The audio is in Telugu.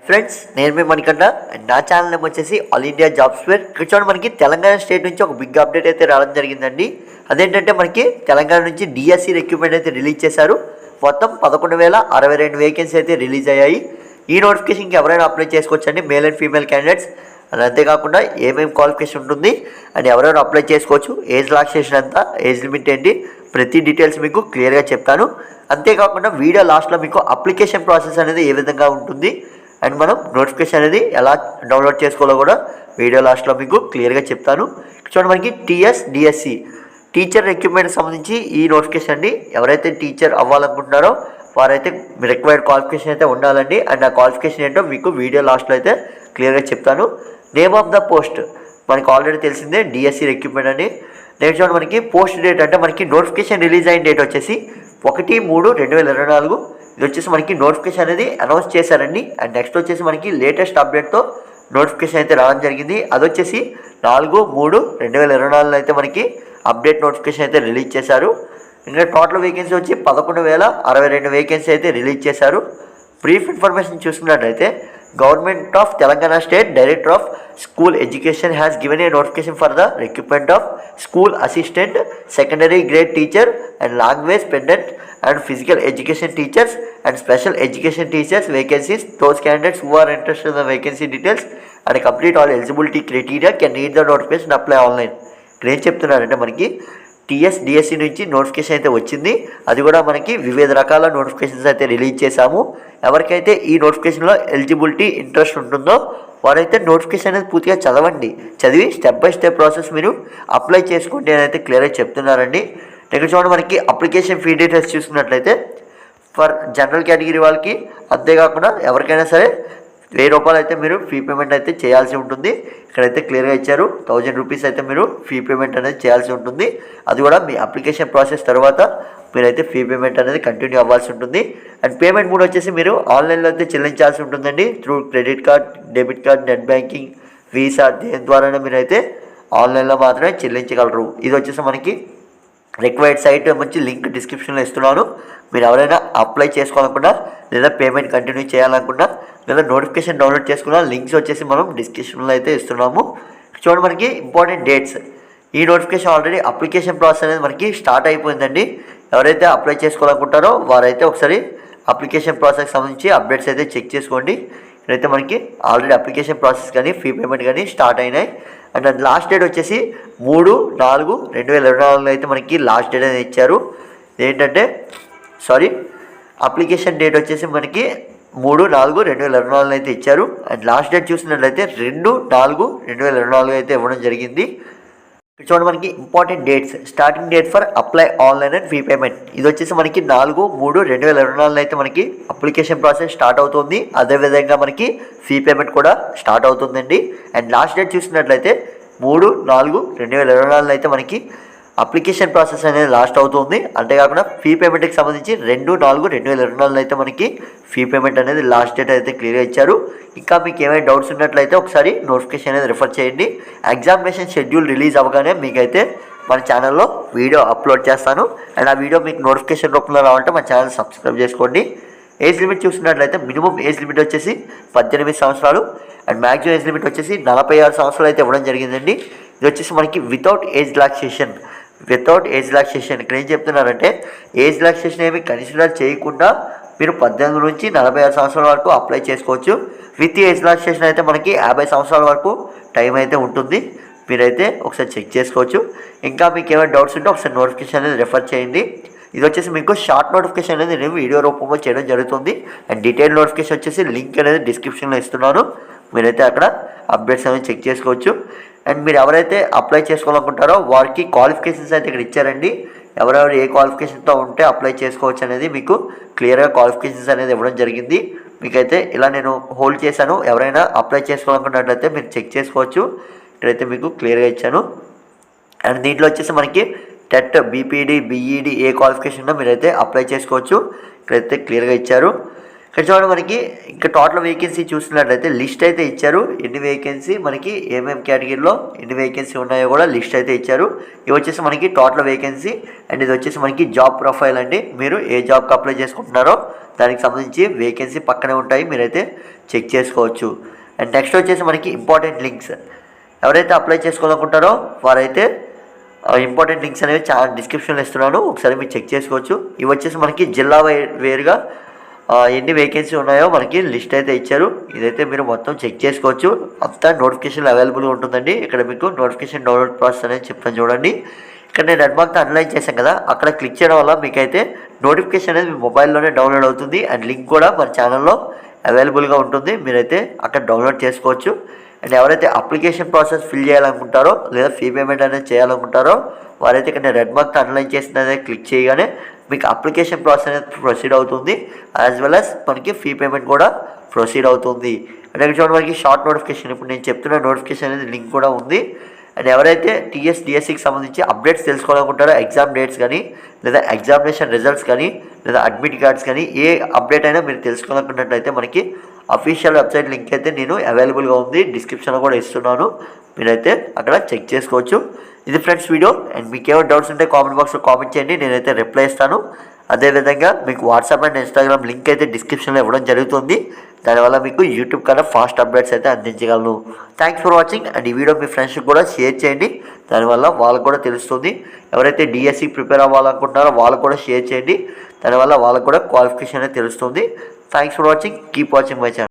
ఫ్రెండ్స్, నేను మీ మణికంఠ. నా ఛానల్ నేమ్ వచ్చేసి ఆల్ ఇండియా జాబ్స్ ఫేర్. ఇక్కడ చూడండి, మనకి తెలంగాణ స్టేట్ నుంచి ఒక బిగ్ అప్డేట్ అయితే రావడం జరిగిందండి. అదేంటంటే మనకి తెలంగాణ నుంచి డిఎస్సి రిక్రూట్మెంట్ అయితే రిలీజ్ చేశారు. మొత్తం 11,062 వేకెన్సీ అయితే రిలీజ్ అయ్యాయి. ఈ నోటిఫికేషన్కి ఎవరైనా అప్లై చేసుకోవచ్చండి, male and female candidates. And అంతేకాకుండా ఏమేమి క్వాలిఫికేషన్ ఉంటుంది అండ్ ఎవరైనా అప్లై చేసుకోవచ్చు, ఏజ్ రిలాక్సేషన్ అంతా, ఏజ్ లిమిట్ ఏంటి, ప్రతి డీటెయిల్స్ మీకు క్లియర్గా చెప్తాను. అంతేకాకుండా వీడియో లాస్ట్లో మీకు అప్లికేషన్ ప్రాసెస్ అనేది ఏ విధంగా ఉంటుంది అండ్ మనం నోటిఫికేషన్ అనేది ఎలా డౌన్లోడ్ చేసుకోవాలో కూడా వీడియో లాస్ట్లో మీకు క్లియర్గా చెప్తాను. చూడండి, మనకి డిఎస్సి టీచర్ రిక్రూట్మెంట్కి సంబంధించి ఈ నోటిఫికేషన్ అండి. ఎవరైతే టీచర్ అవ్వాలనుకుంటున్నారో వారైతే రిక్వైర్డ్ క్వాలిఫికేషన్ అయితే ఉండాలండి. అండ్ ఆ క్వాలిఫికేషన్ ఏంటో మీకు వీడియో లాస్ట్లో అయితే క్లియర్గా చెప్తాను. నేమ్ ఆఫ్ ద పోస్ట్ మనకి ఆల్రెడీ తెలిసిందే, డిఎస్సి రిక్రూట్మెంట్ అని. నెక్స్ట్ చూడండి, మనకి పోస్ట్ డేట్ అంటే మనకి నోటిఫికేషన్ రిలీజ్ అయిన డేట్ వచ్చేసి 1/3/2024. ఇది వచ్చేసి మనకి నోటిఫికేషన్ అనేది అనౌన్స్ చేశారండి. అండ్ నెక్స్ట్ వచ్చేసి మనకి లేటెస్ట్ అప్డేట్తో నోటిఫికేషన్ అయితే రావడం జరిగింది. అది వచ్చేసి 4/3/2024 అయితే మనకి అప్డేట్ నోటిఫికేషన్ అయితే రిలీజ్ చేశారు. ఇంకా టోటల్ వేకెన్సీ వచ్చి 11,062 వేకెన్సీ అయితే రిలీజ్ చేశారు. బ్రీఫ్ ఇన్ఫర్మేషన్ చూసుకున్నట్లయితే, government of Telangana state director of school education has given a notification for the recruitment of school assistant, secondary grade teacher and language pendant and physical education teachers and special education teachers vacancies. Those candidates who are interested in the vacancy details and complete all eligibility criteria can read the notification and apply online. ఇక్కడ ఏం చెప్తున్నారంటే, మనకి డిఎస్సి నుంచి నోటిఫికేషన్ అయితే వచ్చింది. అది కూడా మనకి వివిధ రకాల నోటిఫికేషన్స్ అయితే రిలీజ్ చేశాము. ఎవరికైతే ఈ నోటిఫికేషన్లో ఎలిజిబిలిటీ ఇంట్రెస్ట్ ఉంటుందో వారైతే నోటిఫికేషన్ అనేది పూర్తిగా చదివి స్టెప్ బై స్టెప్ ప్రాసెస్ మీరు అప్లై చేసుకోండి అని అయితే క్లియర్గా చెప్తున్నారండి. ఇక్కడ చూడండి, మనకి అప్లికేషన్ ఫీ డీటెయిల్స్ చూసుకున్నట్లయితే ఫర్ జనరల్ కేటగిరీ వాళ్ళకి, అంతేకాకుండా ఎవరికైనా సరే 1000 రూపాయలు అయితే మీరు ఫీ పేమెంట్ అయితే చేయాల్సి ఉంటుంది. ఇక్కడైతే క్లియర్గా ఇచ్చారు, 1000 రూపీస్ అయితే మీరు ఫీ పేమెంట్ అనేది చేయాల్సి ఉంటుంది. అది కూడా మీ అప్లికేషన్ ప్రాసెస్ తర్వాత మీరైతే ఫీ పేమెంట్ అనేది కంటిన్యూ అవ్వాల్సి ఉంటుంది. అండ్ పేమెంట్ కూడా వచ్చేసి మీరు ఆన్లైన్లో అయితే చెల్లించాల్సి ఉంటుందండి. Through credit card, debit card, net banking, visa, దేని ద్వారానే మీరైతే ఆన్లైన్లో మాత్రమే చెల్లించగలరు. ఇది వచ్చేసి మనకి రిక్వైర్డ్ సైట్ మంచి లింక్ డిస్క్రిప్షన్లో ఇస్తున్నాను. మీరు ఎవరైనా అప్లై చేసుకోవాలనుకున్నా లేదా పేమెంట్ కంటిన్యూ చేయాలనుకున్నా లేదా నోటిఫికేషన్ డౌన్లోడ్ చేసుకున్నా లింక్స్ వచ్చేసి మనం డిస్క్రిప్షన్లో అయితే ఇస్తున్నాము. చూడండి, మనకి ఇంపార్టెంట్ డేట్స్. ఈ నోటిఫికేషన్ ఆల్రెడీ అప్లికేషన్ ప్రాసెస్ అనేది మనకి స్టార్ట్ అయిపోయిందండి. ఎవరైతే అప్లై చేసుకోవాలనుకుంటారో వారైతే ఒకసారి అప్లికేషన్ ప్రాసెస్కి సంబంధించి అప్డేట్స్ అయితే చెక్ చేసుకోండి. ఇక్కడైతే మనకి ఆల్రెడీ అప్లికేషన్ ప్రాసెస్ కానీ ఫీ పేమెంట్ కానీ స్టార్ట్ అయినాయి. అండ్ లాస్ట్ డేట్ వచ్చేసి 3/4/2024 అయితే మనకి లాస్ట్ డేట్ అనేది ఇచ్చారు. ఏంటంటే అప్లికేషన్ డేట్ వచ్చేసి మనకి 3/4/2024 అయితే ఇచ్చారు. అండ్ లాస్ట్ డేట్ చూసినట్లయితే 2/4/2024 అయితే ఇవ్వడం జరిగింది. చూడండి, మనకి important dates. Starting date for apply online and fee payment ఇది వచ్చేసి మనకి 4/3/2024 అయితే మనకి అప్లికేషన్ ప్రాసెస్ స్టార్ట్ అవుతుంది. అదేవిధంగా మనకి ఫీ పేమెంట్ కూడా స్టార్ట్ అవుతుందండి. అండ్ లాస్ట్ డేట్ చూసినట్లయితే 3/4/2024 అయితే మనకి అప్లికేషన్ ప్రాసెస్ అనేది లాస్ట్ అవుతుంది. అంతేకాకుండా ఫీ పేమెంట్కి సంబంధించి 2/4/2024 అయితే మనకి ఫీ పేమెంట్ అనేది లాస్ట్ డేట్ అయితే క్లియర్గా ఇచ్చారు. ఇంకా మీకు ఏమైనా డౌట్స్ ఉన్నట్లయితే ఒకసారి నోటిఫికేషన్ అనేది రిఫర్ చేయండి. ఎగ్జామినేషన్ షెడ్యూల్ రిలీజ్ అవ్వగానే మీకైతే మన ఛానల్లో వీడియో అప్లోడ్ చేస్తాను. అండ్ ఆ వీడియో మీకు నోటిఫికేషన్ రూపంలో రావాలంటే మన ఛానల్ సబ్స్క్రైబ్ చేసుకోండి. ఏజ్ లిమిట్ చూసినట్లయితే మినిమం ఏజ్ లిమిట్ వచ్చేసి 18 సంవత్సరాలు అండ్ మ్యాక్సిమం ఏజ్ లిమిట్ వచ్చేసి 46 సంవత్సరాలు అయితే ఇవ్వడం జరిగిందండి. ఇది వచ్చేసి మనకి వితౌట్ ఏజ్ రిలాక్సేషన్. ఇక్కడ ఏం చెప్తున్నారంటే, ఏజ్ రిలాక్సేషన్ ఏమి కన్సిడర్ చేయకుండా మీరు 18 నుంచి 46 సంవత్సరాల వరకు అప్లై చేసుకోవచ్చు. విత్ ఏజ్ రిలాక్సేషన్ అయితే మనకి 50 సంవత్సరాల వరకు టైం అయితే ఉంటుంది. మీరైతే ఒకసారి చెక్ చేసుకోవచ్చు. ఇంకా మీకు ఏమైనా డౌట్స్ ఉంటే ఒకసారి నోటిఫికేషన్ అనేది రెఫర్ చేయండి. ఇది వచ్చేసి మీకు షార్ట్ నోటిఫికేషన్ అనేది నేను వీడియో రూపంలో చేయడం జరుగుతుంది. అండ్ డీటెయిల్ నోటిఫికేషన్ వచ్చేసి లింక్ అనేది డిస్క్రిప్షన్లో ఇస్తున్నాను. మీరైతే అక్కడ అప్డేట్స్ అనేది చెక్ చేసుకోవచ్చు. అండ్ మీరు ఎవరైతే అప్లై చేసుకోవాలనుకుంటారో వారికి క్వాలిఫికేషన్స్ అయితే ఇక్కడ ఇచ్చారండి. ఎవరెవరు ఏ క్వాలిఫికేషన్తో ఉంటే అప్లై చేసుకోవచ్చు అనేది మీకు క్లియర్గా క్వాలిఫికేషన్స్ అనేది ఇవ్వడం జరిగింది. మీకైతే ఇలా నేను హోల్డ్ చేశాను. ఎవరైనా అప్లై చేసుకోవాలనుకున్నట్లయితే మీరు చెక్ చేసుకోవచ్చు. ఇక్కడైతే మీకు క్లియర్గా ఇచ్చాను. అండ్ దీంట్లో వచ్చేసి మనకి టెట్, బీపీడీ, బీఈడీ ఏ క్వాలిఫికేషన్ ఉన్నా మీరైతే అప్లై చేసుకోవచ్చు. ఇక్కడైతే క్లియర్గా ఇచ్చారు. ఇక్కడ చూడండి మనకి ఇంకా టోటల్ వేకెన్సీ చూసినట్లయితే లిస్ట్ అయితే ఇచ్చారు. ఎన్ని వేకెన్సీ మనకి ఏమేమి కేటగిరీలో ఎన్ని వేకెన్సీ ఉన్నాయో కూడా లిస్ట్ అయితే ఇచ్చారు. ఇవి వచ్చేసి మనకి టోటల్ వేకెన్సీ అండ్ ఇది వచ్చేసి మనకి జాబ్ ప్రొఫైల్ అండి. మీరు ఏ జాబ్కి అప్లై చేసుకుంటున్నారో దానికి సంబంధించి వేకెన్సీ పక్కనే ఉంటాయి, మీరైతే చెక్ చేసుకోవచ్చు. అండ్ నెక్స్ట్ వచ్చేసి మనకి ఇంపార్టెంట్ లింక్స్. ఎవరైతే అప్లై చేసుకోవాలనుకుంటారో వారైతే ఇంపార్టెంట్ లింక్స్ అనేవి చాలా డిస్క్రిప్షన్లో ఇస్తున్నాను, ఒకసారి మీరు చెక్ చేసుకోవచ్చు. ఇవి వచ్చేసి మనకి జిల్లా వేరుగా ఎన్ని వేకెన్సీ ఉన్నాయో మనకి లిస్ట్ అయితే ఇచ్చారు. ఇదైతే మీరు మొత్తం చెక్ చేసుకోవచ్చు. అంతా నోటిఫికేషన్ అవైలబుల్గా ఉంటుందండి. ఇక్కడ మీకు నోటిఫికేషన్ డౌన్లోడ్ ప్రాసెస్ అనేది చెప్తాను చూడండి. ఇక్కడ నేను రెడ్మార్క్తో అనలైజ్ చేశాను కదా, అక్కడ క్లిక్ చేయడం వల్ల మీకైతే నోటిఫికేషన్ అనేది మీ మొబైల్లోనే డౌన్లోడ్ అవుతుంది. అండ్ లింక్ కూడా మన ఛానల్లో అవైలబుల్గా ఉంటుంది, మీరైతే అక్కడ డౌన్లోడ్ చేసుకోవచ్చు. అండ్ ఎవరైతే అప్లికేషన్ ప్రాసెస్ ఫిల్ చేయాలనుకుంటారో లేదా ఫీ పేమెంట్ అనేది చేయాలనుకుంటారో వారైతే ఇక్కడ నేను రెడ్మార్క్తో అనలైజ్ చేసినదే క్లిక్ చేయగానే మీకు అప్లికేషన్ ప్రాసెస్ అనేది ప్రొసీడ్ అవుతుంది, యాజ్ వెల్ యాజ్ మనకి ఫీ పేమెంట్ కూడా ప్రొసీడ్ అవుతుంది. అండ్ ఇక్కడ చూడండి మనకి షార్ట్ నోటిఫికేషన్, ఇప్పుడు నేను చెప్తున్న నోటిఫికేషన్ అనేది లింక్ కూడా ఉంది. అండ్ ఎవరైతే టీఎస్ డిఎస్సికి సంబంధించి అప్డేట్స్ తెలుసుకోవాలనుకుంటారో ఎగ్జామ్ డేట్స్ కానీ లేదా ఎగ్జామినేషన్ రిజల్ట్స్ కానీ లేదా అడ్మిట్ కార్డ్స్ కానీ ఏ అప్డేట్ అయినా మీరు తెలుసుకోవాలనుకున్నట్లయితే మనకి అఫీషియల్ వెబ్సైట్ లింక్ అయితే నేను అవైలబుల్గా ఉంది, డిస్క్రిప్షన్లో కూడా ఇస్తున్నాను, మీరైతే అక్కడ చెక్ చేసుకోవచ్చు. ఇది ఫ్రెండ్స్ వీడియో. అండ్ మీకు ఏమైనా డౌట్స్ ఉంటే కామెంట్ బాక్స్లో కామెంట్ చేయండి, నేనైతే రిప్లై ఇస్తాను. అదేవిధంగా మీకు వాట్సాప్ అండ్ ఇన్స్టాగ్రామ్ లింక్ అయితే డిస్క్రిప్షన్లో ఇవ్వడం జరుగుతుంది, దానివల్ల మీకు యూట్యూబ్ కన్నా ఫాస్ట్ అప్డేట్స్ అయితే అందించగలను. Thanks for watching. అండ్ ఈ వీడియో మీ ఫ్రెండ్స్కి కూడా షేర్ చేయండి, దానివల్ల వాళ్ళకు కూడా తెలుస్తుంది. ఎవరైతే డిఎస్సి ప్రిపేర్ అవ్వాలనుకుంటున్నారో వాళ్ళకు కూడా షేర్ చేయండి, దానివల్ల వాళ్ళకు కూడా క్వాలిఫికేషన్ అనేది తెలుస్తుంది. Thanks for watching. Keep watching my channel.